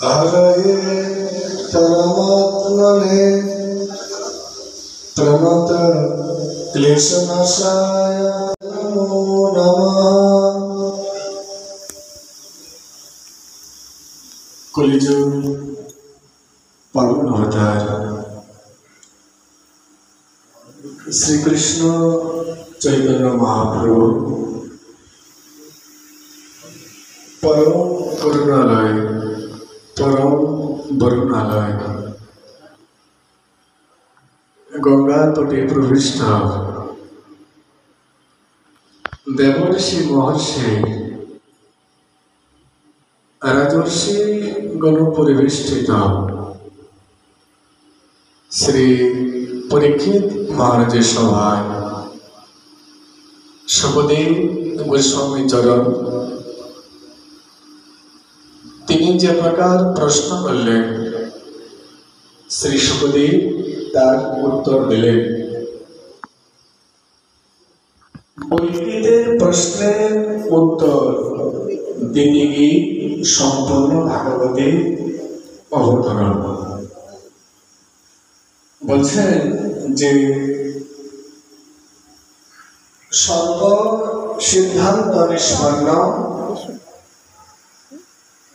हरये परमात्मने प्रणत क्लेशनाशाय नमो नमः। कलिजुग पावन अवतार श्री कृष्ण चैतन्य महाप्रभु परम करुणालय परम वरुणालय गंगा तटे प्रविष्ट देवर्षि महर्षि राजर्षि गण परिवेष्टित श्री परीक्षित महाराज सभाय सुखदेव गोस्वामी चरण তিনি যে প্রকার প্রশ্ন করলেন শ্রী সুখদেব তার উত্তর দিলেন। পরীক্ষিতের প্রশ্নের উত্তর দিতে গিয়ে সম্পূর্ণ ভাগবতে অবতরণ বলছেন যে সর্ব সিদ্ধান্ত নিষ্পন্ন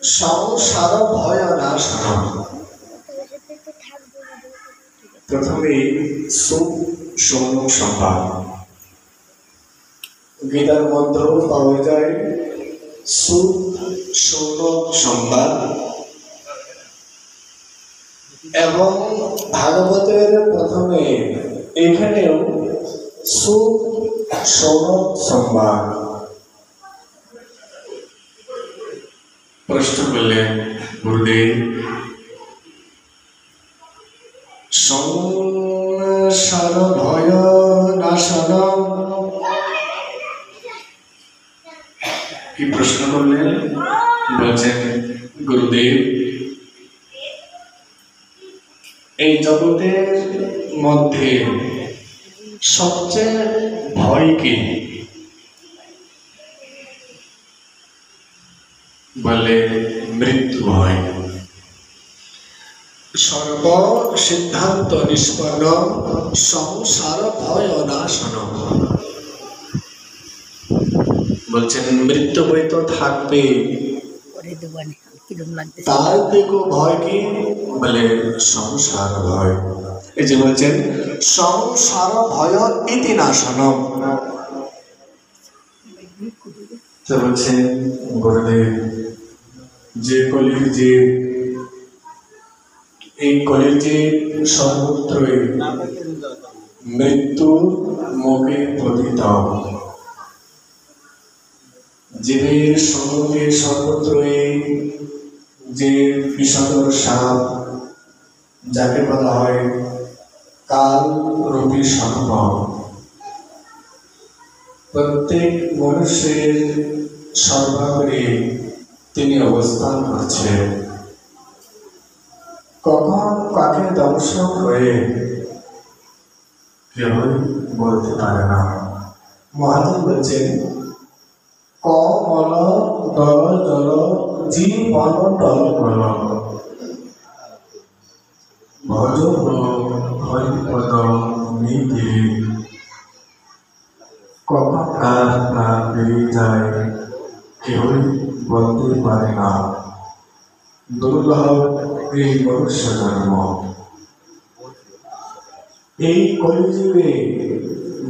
সংসার ভয় নাশন। প্রথমে সুখ সৌন সংবাদ গীতার মধ্যেও পাওয়া যায় সুখ সৌন সংবাদ এবং ভাগবতের প্রথমে এখানেও সুখ সৌন সংবাদ। प्रश्न करलें गुरुदेव संसार भय नाशन की प्रश्न करलें बोलছেন गुरुदेव এই জগতের মধ্যে সবচেয়ে ভয় কি? বলে মৃত্যু ভয়। সর্ব সিদ্ধান্ত নিষ্পন্ন সংসার ভয় নাশন বলছেন মৃত্যু ভয় তো থাকবে, তার থেকে ভয় কি? বলে সংসার ভয়। এই যে বলছেন সংসার ভয় ইতি নাশন। তো বলছেন গুরুদেব যে কলির যে এই কলির যে সর্বত্রই মৃত্যু মুখে পতিত, জীবের সম্মুখে সর্বত্রই যে বিষধর সাপ যাকে বলা হয় কাল রূপী সর্প, প্রত্যেক মনুষ্যের সর্বাগ্রে তিনি অবস্থান করছেন। কখন কাকে দংশন হয়ে কেউই বলতে পারে না। মহাজন বলছেন কমল দল জল জীবন টল বল ভজ হরিপদ নীতি। কখন কার প্রাণ বেরিয়ে যায় কেউই বলতে পারে না। দুর্লভ এই মনুষ্য জন্ম। এই কলিযুগে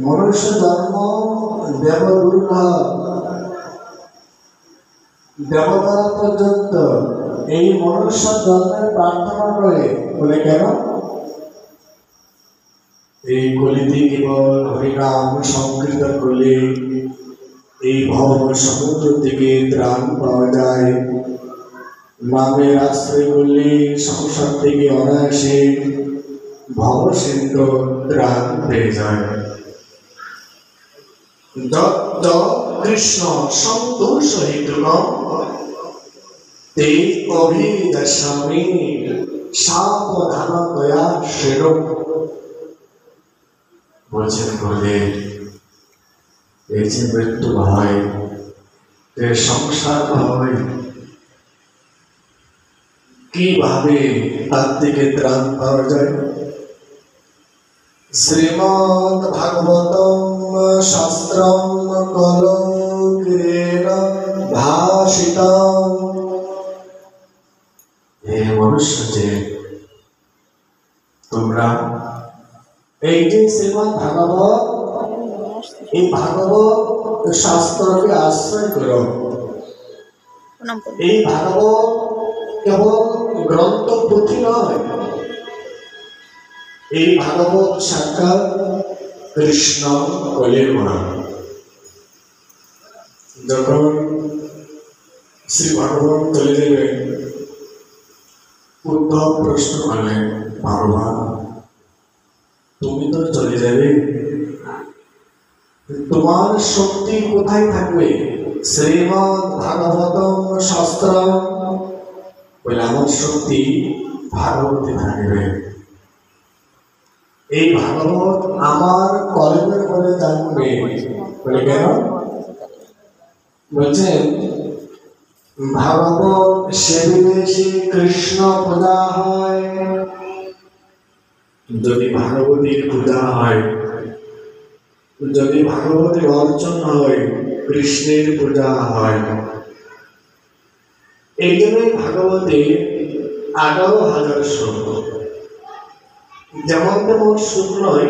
মনুষ্য জন্ম দেব দুর্লভ। দেবতারা পর্যন্ত এই মনুষ্য জন্মের প্রার্থনা করে। বলে কেন? এই কলিতে কেবল হরিনাম সংকীর্তন করলে এই ভব সমুদ্র থেকে ত্রাণ পাওয়া যায়। নামের আশ্রয় করলে সংসার থেকে অনায়াসে ভব সিন্ধু ত্রাণ পেয়ে যায়। দত্ত কৃষ্ণ সন্তোষ হেতুকম তে অভিদশামি সাবধান দয়া শ্রেণ। বলছেন গুরুদেব এই যে মৃত্যু ভয়, এর সংসার ভয় কিভাবে তার থেকে ত্রাণ পাওয়া যায়। শ্রীমদ্ ভাগবতম শাস্ত্রম কলঙ্কেন ভাষিতম। হে মনুষ্য যে, তোমরা এই যে শ্রীমদ্ ভাগবত, এই ভাগবত শাস্ত্রকে আশ্রয় করো। এই ভাগবত কেবল গ্রন্থ পুঁথি নয়, এই ভাগবত সাক্ষাৎ কৃষ্ণ কলির গুণ। যখন শ্রী ভাগবত চলে যাবেন, উদ্ধব প্রশ্ন করলেন, ভগবান তুমি তো চলে যাবে, তোমার শক্তি কোথায় থাকবে? শ্রীমদ্ ভাগবতম শাস্ত্র বলে আমার শক্তি ভাগবতে থাকবে। এই ভাগবত আমার কলমের বলে জানবে বলে কেন? বলছেন ভাগবত সেবিলে শ্রী কৃষ্ণ পূজা হয়। যদি ভাগবতীর পূজা হয়, যদি ভাগবতের অর্চন হয়, কৃষ্ণের পূজা হয়। এই জন্যই ভাগবতে 11,000 শ্লোক। যেমন তেমন শুক্লই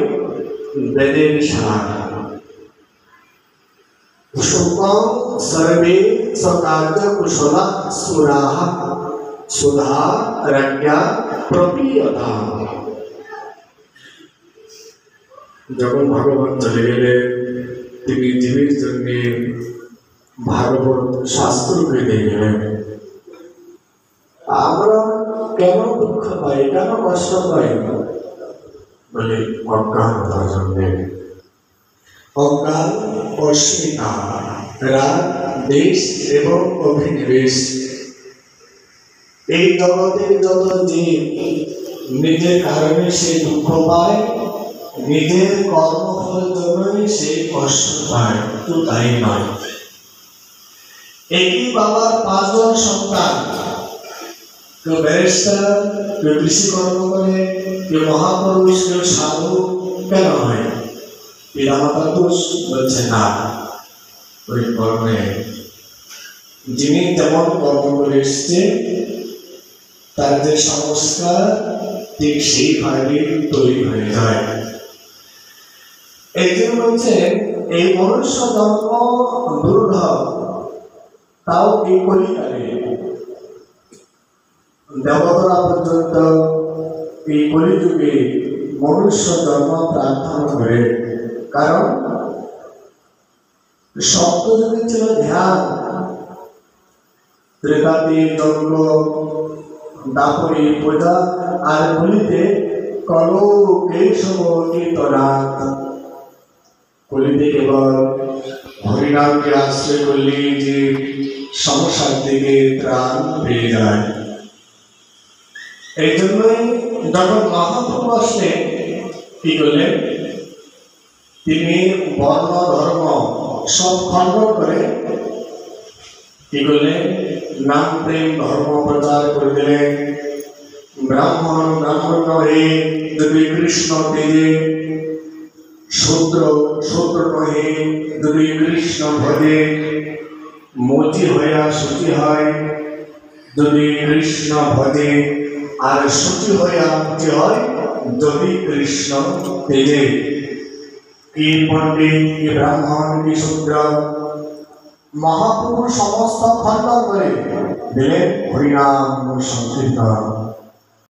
বেদের সার। শুক্লং সর্বে সকার্য কুশলা সুরাহ সুধা রজ্ঞা প্রপীয়তা। যখন ভগবান চলে গেলে তিনি জীবের জন্য ভাগবত শাস্ত্রকে দিয়ে গেলেন। আমরা কেন দুঃখ পাই, কেন কষ্ট পাই বলে অজ্ঞানতার জন্য। অজ্ঞান, অস্মিতা, রাগ, দেশ এবং অভিনিবেশ। এই জগতের যত জীব নিজের কারণে সে দুঃখ পায়, নিজের কর্মফলের জন্যই সে কষ্ট পায়, তো তাই নয়। একই বাবার 5 জন সন্তান, কেউ ব্যারিস্টার, কেউ কৃষি কর্ম করে, কেউ মহাপুরুষ, কেউ সাধু, কেন হয়? পিতামাতা দোষ বলছে না, ওই কর্মে যিনি যেমন কর্ম করে এসছে তার যে সংস্কার ঠিক সেইভাবে তৈরি হয়ে যায়। এই জন্য বলছে এই মনুষ্য জন্ম দুর্লভ, তাও এই কলিকালে দেবতারা পর্যন্ত এই কলিযুগে মনুষ্য জন্ম প্রার্থনা করে। কারণ সপ্তযুগে ছিল ধ্যান, ত্রেতাতে যজ্ঞ, দাপরে পূজা, আর কলিতে কল কেশব কীর্তনাথ। কলিতে কেবল হরিনামকে আশ্রয় করলে যে সমস্যার থেকে ত্রাণ পেয়ে যায়। এই জন্যই যখন মহাপ্রভু আসলেন কি করলেন, তিনি বর্ণ ধর্ম সব খণ্ডন করে কি করলেন, নাম প্রেম ধর্ম প্রচার করে দিলেন। ব্রাহ্মণ ব্রাহ্মণ নহে যদি কৃষ্ণ তেজে, শূদ্র শূদ্র নহে যদি কৃষ্ণ ভজে, মচি হইয়া শুচি হয় যদি কৃষ্ণ ভজে, আর শুচি হইয়া মুচি হয় যদি কৃষ্ণ তেজে। কি পণ্ডিত, কি ব্রাহ্মণ, কি শূদ্র, মহাপ্রভু সমস্ত খণ্ডন করে দিলেন হরিনাম সংকীর্তন।